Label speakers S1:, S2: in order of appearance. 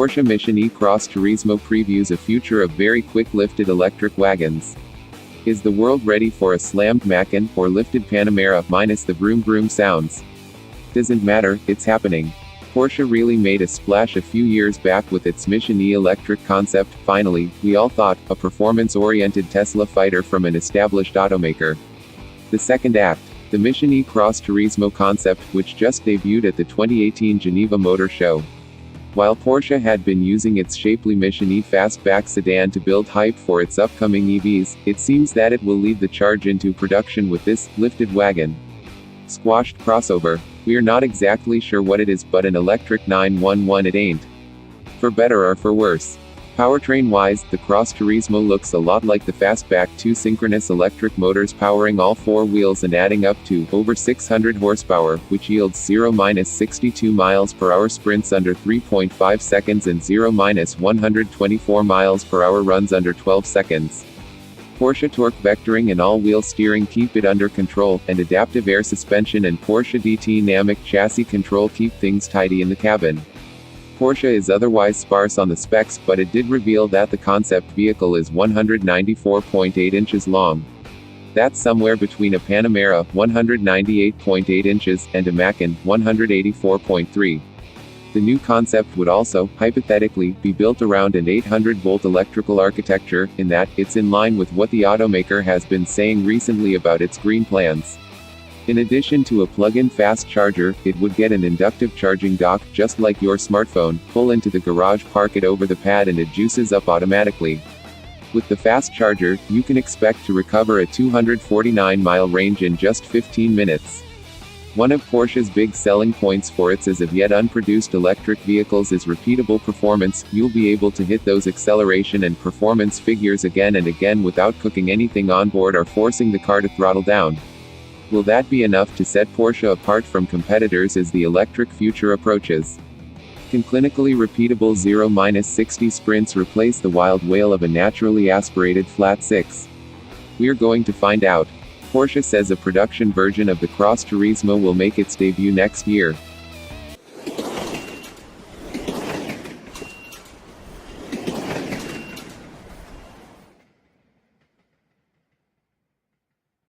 S1: Porsche Mission E Cross Turismo previews a future of very quick lifted electric wagons. Is the world ready for a slammed Macan, or lifted Panamera, minus the vroom vroom sounds? Doesn't matter, it's happening. Porsche really made a splash a few years back with its Mission E electric concept. Finally, we all thought, a performance-oriented Tesla fighter from an established automaker. The second act, the Mission E Cross Turismo concept, which just debuted at the 2018 Geneva Motor Show. While Porsche had been using its shapely Mission E fastback sedan to build hype for its upcoming EVs, it seems that it will lead the charge into production with this lifted wagon. Squashed crossover. We're not exactly sure what it is, but an electric 911 it ain't. For better or for worse. Powertrain-wise, the Cross Turismo looks a lot like the Fastback, two synchronous electric motors powering all four wheels and adding up to over 600 horsepower, which yields 0-62 miles per hour sprints under 3.5 seconds and 0-124 miles per hour runs under 12 seconds. Porsche torque vectoring and all-wheel steering keep it under control, and adaptive air suspension and Porsche Dtnamic Chassis Control keep things tidy in the cabin. Porsche is otherwise sparse on the specs, but it did reveal that the concept vehicle is 194.8 inches long. That's somewhere between a Panamera, 198.8 inches, and a Macan, 184.3. The new concept would also, hypothetically, be built around an 800-volt electrical architecture, in that, it's in line with what the automaker has been saying recently about its green plans. In addition to a plug-in fast charger, it would get an inductive charging dock, just like your smartphone. Pull into the garage, park it over the pad, and it juices up automatically. With the fast charger, you can expect to recover a 249-mile range in just 15 minutes. One of Porsche's big selling points for its as of yet unproduced electric vehicles is repeatable performance. You'll be able to hit those acceleration and performance figures again and again without cooking anything on board or forcing the car to throttle down. Will that be enough to set Porsche apart from competitors as the electric future approaches? Can clinically repeatable 0-60 sprints replace the wild wail of a naturally aspirated flat six? We're going to find out. Porsche says a production version of the Cross Turismo will make its debut next year.